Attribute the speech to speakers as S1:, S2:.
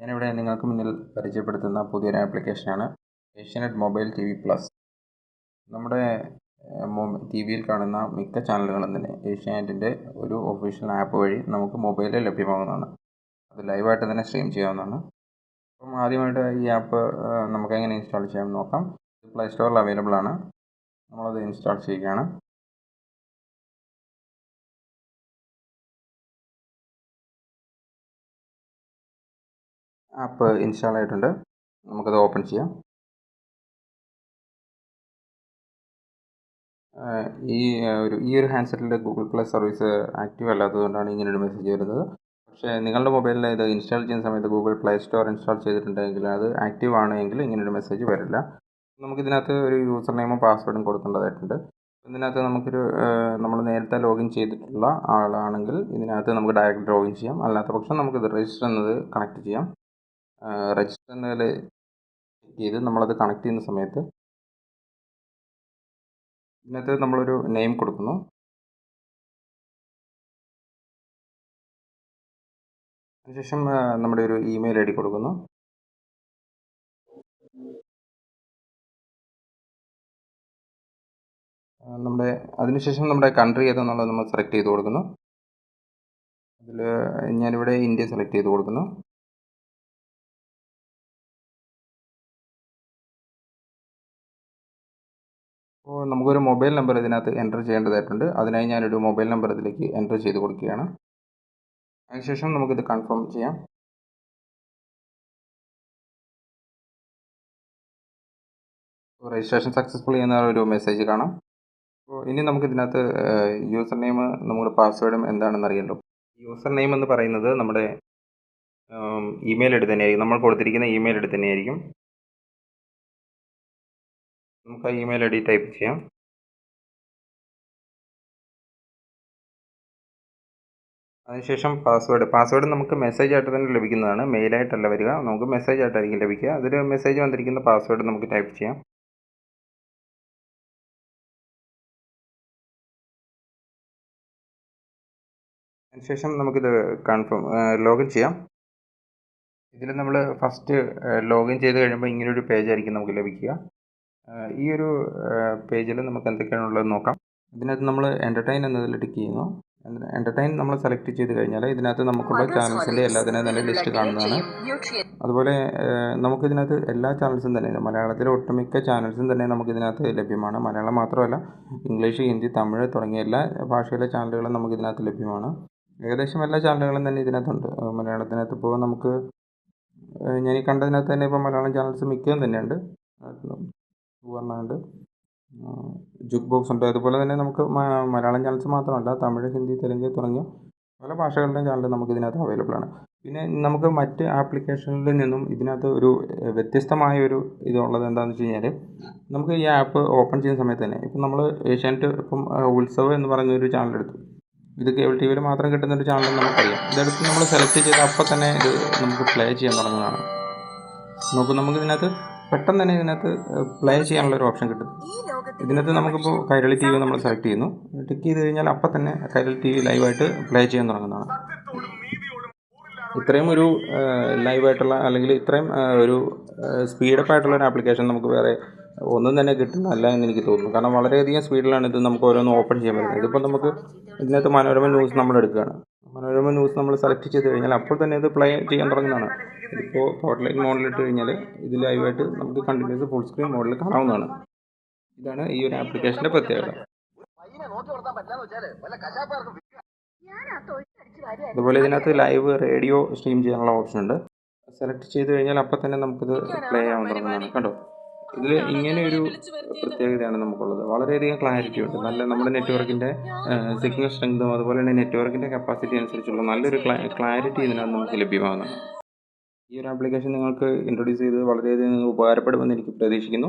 S1: ഞാനിവിടെ നിങ്ങൾക്ക് മുന്നിൽ പരിചയപ്പെടുത്തുന്ന പുതിയൊരു ആപ്ലിക്കേഷനാണ് ഏഷ്യാനെറ്റ് മൊബൈൽ TV പ്ലസ്. നമ്മുടെ ടി വിയിൽ കാണുന്ന മിക്ക ചാനലുകളും തന്നെ ഏഷ്യാനെറ്റിൻ്റെ ഒരു ഒഫീഷ്യൽ ആപ്പ് വഴി നമുക്ക് മൊബൈലിൽ ലഭ്യമാകുന്നതാണ്. അത് ലൈവായിട്ട് തന്നെ സ്ട്രീം ചെയ്യാവുന്നതാണ്. അപ്പം ആദ്യമായിട്ട് ഈ ആപ്പ് നമുക്ക് എങ്ങനെ ഇൻസ്റ്റാൾ ചെയ്യാമെന്ന് നോക്കാം. ഇത് പ്ലേ സ്റ്റോറിൽ അവൈലബിൾ ആണ്. നമ്മളത് ഇൻസ്റ്റാൾ ചെയ്യുകയാണ്. ആപ്പ് ഇൻസ്റ്റാൾ ആയിട്ടുണ്ട്. നമുക്കത് ഓപ്പൺ ചെയ്യാം. ഈ ഒരു ഹാൻഡ്സെറ്റിൽ ഗൂഗിൾ പ്ലേ സർവീസ് ആക്റ്റീവ് അല്ലാത്തതുകൊണ്ടാണ് ഇങ്ങനൊരു മെസ്സേജ് വരുന്നത്. പക്ഷേ നിങ്ങളുടെ മൊബൈലിൽ ഇത് ഇൻസ്റ്റാൾ ചെയ്യുന്ന സമയത്ത് ഗൂഗിൾ പ്ലേ സ്റ്റോർ ഇൻസ്റ്റാൾ ചെയ്തിട്ടുണ്ടെങ്കിൽ അത് ആക്റ്റീവ് ആണെങ്കിൽ ഇങ്ങനൊരു മെസ്സേജ് വരില്ല. നമുക്കിതിനകത്ത് ഒരു യൂസർ നെയിമും പാസ്വേഡും കൊടുക്കേണ്ടതായിട്ടുണ്ട്. ഇതിനകത്ത് നമ്മൾ നേരത്തെ ലോഗിൻ ചെയ്തിട്ടുള്ള ആളാണെങ്കിൽ ഇതിനകത്ത് നമുക്ക് ഡയറക്റ്റ് ലോഗിൻ ചെയ്യാം. അല്ലാത്ത പക്ഷം നമുക്കിത് രജിസ്റ്റർ എന്നത് കണക്ട് ചെയ്യാം. രജിസ്റ്റർ എന്നതിൽ ക്ലിക്ക് ചെയ്ത് നമ്മളത് കണക്ട് ചെയ്യുന്ന സമയത്ത് ഇതിനകത്ത് നമ്മളൊരു നെയിം കൊടുക്കുന്നു. അതിനുശേഷം നമ്മുടെ ഒരു ഇമെയിൽ ID കൊടുക്കുന്നു. അതിനുശേഷം നമ്മുടെ കൺട്രി ഏതെന്നുള്ളത് നമ്മൾ സെലക്ട് ചെയ്ത് കൊടുക്കുന്നു. അതിൽ ഞാനിവിടെ ഇന്ത്യ സെലക്ട് ചെയ്ത് കൊടുക്കുന്നു. അപ്പോൾ നമുക്കൊരു മൊബൈൽ നമ്പർ ഇതിനകത്ത് എൻ്റർ ചെയ്യേണ്ടതായിട്ടുണ്ട്. അതിനായി ഞാനൊരു മൊബൈൽ നമ്പർ ഇതിലേക്ക് എൻ്റർ ചെയ്ത് കൊടുക്കുകയാണ്. അതിനുശേഷം നമുക്കിത് കൺഫേം ചെയ്യാം. രജിസ്ട്രേഷൻ സക്സസ്ഫുൾ എന്ന ഒരു മെസ്സേജ് കാണാം. അപ്പോൾ ഇനി നമുക്കിതിനകത്ത് യൂസർ നെയിം നമ്മുടെ പാസ്വേഡും എന്താണെന്ന് അറിയണ്ടോ. യൂസർ നെയിം എന്ന് പറയുന്നത് നമ്മുടെ ഇമെയിൽ ID തന്നെയായിരിക്കും. നമ്മൾ കൊടുത്തിരിക്കുന്ന ഇമെയിൽ ID തന്നെയായിരിക്കും. നമുക്ക് ആ ഇമെയിൽ ID ടൈപ്പ് ചെയ്യാം. അതിനുശേഷം പാസ്വേഡ് നമുക്ക് മെസ്സേജ് ആയിട്ട് തന്നെ ലഭിക്കുന്നതാണ്. മെയിലായിട്ടല്ല വരിക, നമുക്ക് മെസ്സേജ് ആയിട്ടായിരിക്കും ലഭിക്കുക. അതിൽ മെസ്സേജ് വന്നിരിക്കുന്ന പാസ്വേഡ് നമുക്ക് ടൈപ്പ് ചെയ്യാം. അതിനുശേഷം നമുക്കിത് ലോഗിൻ ചെയ്യാം. ഇതിൽ നമ്മൾ ഫസ്റ്റ് ലോഗിൻ ചെയ്ത് കഴിയുമ്പോൾ ഇങ്ങനൊരു പേജായിരിക്കും നമുക്ക് ലഭിക്കുക. ഈ ഒരു പേജിൽ നമുക്ക് എന്തൊക്കെയാണുള്ളത് നോക്കാം. ഇതിനകത്ത് നമ്മൾ എൻ്റർടൈൻ എന്നതിൽ ടിക്ക് ചെയ്യുന്നു. എൻ്റർടൈൻ നമ്മൾ സെലക്ട് ചെയ്ത് കഴിഞ്ഞാൽ ഇതിനകത്ത് നമുക്കുള്ള ചാനൽസിൻ്റെ എല്ലാത്തിനും തന്നെ ലിസ്റ്റ് കാണുന്നതാണ്. അതുപോലെ നമുക്കിതിനകത്ത് എല്ലാ ചാനൽസും തന്നെ മലയാളത്തിലെ ഒട്ടുമിക്ക ചാനൽസും തന്നെ നമുക്കിതിനകത്ത് ലഭ്യമാണ്. മലയാളം മാത്രമല്ല, ഇംഗ്ലീഷ്, ഹിന്ദി, തമിഴ് തുടങ്ങിയ എല്ലാ ഭാഷയിലെ ചാനലുകളും നമുക്കിതിനകത്ത് ലഭ്യമാണ്. ഏകദേശം എല്ലാ ചാനലുകളും തന്നെ ഇതിനകത്തുണ്ട്. മലയാളത്തിനകത്ത് ഇപ്പോൾ നമുക്ക് ഞാൻ ഈ കണ്ടതിനകത്ത് തന്നെ ഇപ്പോൾ മലയാളം ചാനൽസ് മിക്കതും തന്നെയുണ്ട്. സുവർണ്ണയുണ്ട്, ജുക്ക് ബോക്സ് ഉണ്ട്. അതുപോലെ തന്നെ നമുക്ക് മലയാളം ചാനൽസ് മാത്രമല്ല, തമിഴ്, ഹിന്ദി, തെലുങ്ക് തുടങ്ങിയ പല ഭാഷകളുടെയും ചാനൽ നമുക്ക് ഇതിനകത്ത് അവൈലബിൾ ആണ്. പിന്നെ നമുക്ക് മറ്റ് ആപ്ലിക്കേഷനിൽ നിന്നും ഇതിനകത്ത് ഒരു വ്യത്യസ്തമായ ഒരു ഇതുള്ളത് എന്താണെന്ന് വെച്ച് കഴിഞ്ഞാൽ, നമുക്ക് ഈ ആപ്പ് ഓപ്പൺ ചെയ്യുന്ന സമയത്ത് തന്നെ ഇപ്പം നമ്മൾ ഏഷ്യാനെറ്റ് ഉത്സവം എന്ന് പറയുന്നൊരു ചാനൽ എടുത്തു. ഇത് കേബിൾ TVയിൽ മാത്രം കിട്ടുന്നൊരു ചാനൽ നമുക്കറിയാം. ഇതെടുത്ത് നമ്മൾ സെലക്ട് ചെയ്ത് അപ്പോൾ തന്നെ ഇത് നമുക്ക് പ്ലേ ചെയ്യാൻ തുടങ്ങുന്നതാണ്. നമുക്കിതിനകത്ത് പെട്ടെന്ന് തന്നെ ഇതിനകത്ത് പ്ലേ ചെയ്യാനുള്ളൊരു ഓപ്ഷൻ കിട്ടും. ഇതിനകത്ത് നമുക്കിപ്പോൾ കൈരളി TV നമ്മൾ സെലക്ട് ചെയ്യുന്നു. ടിക്ക് ചെയ്ത് കഴിഞ്ഞാൽ അപ്പം തന്നെ കൈരളി TV ലൈവായിട്ട് പ്ലേ ചെയ്യാൻ തുടങ്ങുന്നതാണ്. ഇത്രയും ഒരു ലൈവായിട്ടുള്ള അല്ലെങ്കിൽ ഇത്രയും ഒരു സ്പീഡപ്പ് ആയിട്ടുള്ള ഒരു ആപ്ലിക്കേഷൻ നമുക്ക് വേറെ ഒന്നും തന്നെ കിട്ടുന്നതല്ല എന്ന് എനിക്ക് തോന്നുന്നു. കാരണം വളരെയധികം സ്പീഡിലാണ് ഇത് നമുക്ക് ഓരോന്ന് ഓപ്പൺ ചെയ്യാൻ പറ്റുന്നത്. ഇതിപ്പോൾ നമുക്ക് ഇതിനകത്ത് മനോരമ ന്യൂസ് നമ്മൾ എടുക്കുകയാണ്. മനോരമ ന്യൂസ് നമ്മൾ സെലക്ട് ചെയ്ത് കഴിഞ്ഞാൽ അപ്പോൾ തന്നെ ഇത് പ്ലേ ചെയ്യാൻ തുടങ്ങുന്നതാണ്. ഇതിപ്പോൾ ടോട്ടലൈറ്റ് മോഡിലിട്ട് കഴിഞ്ഞാൽ ഇത് ലൈവായിട്ട് നമുക്ക് കണ്ടിന്യൂസ് ഫുൾ സ്ക്രീൻ മോഡിൽ കാണാവുന്നതാണ്. ഇതാണ് ഈ ഒരു ആപ്ലിക്കേഷൻ്റെ പ്രത്യേകത. അതുപോലെ ഇതിനകത്ത് ലൈവ് റേഡിയോ സ്ട്രീം ചെയ്യാനുള്ള ഓപ്ഷൻ ഉണ്ട്. സെലക്ട് ചെയ്ത് കഴിഞ്ഞാൽ അപ്പം തന്നെ നമുക്കിത് പ്ലേ ആവാൻ തുടങ്ങുന്നതാണ്. കണ്ടോ, ഇതിൽ ഇങ്ങനെ ഒരു പ്രത്യേകതയാണ് നമുക്കുള്ളത്. വളരെയധികം ക്ലാരിറ്റി ഉണ്ട്. നമ്മുടെ നെറ്റ്വർക്കിൻ്റെ സിഗ്നൽ സ്ട്രെങ്തും അതുപോലെ തന്നെ നെറ്റ്വർക്കിൻ്റെ കപ്പാസിറ്റി അനുസരിച്ചുള്ള നല്ലൊരു ക്ലാരിറ്റി ഇതിനകത്ത് നമുക്ക് ലഭ്യമാകുന്നതാണ്. ഈ ഒരു ആപ്ലിക്കേഷൻ നിങ്ങൾക്ക് ഇൻട്രൊഡ്യൂസ് ചെയ്ത് വളരെയധികം ഉപകാരപ്പെടുമെന്ന് എനിക്ക് പ്രതീക്ഷിക്കുന്നു.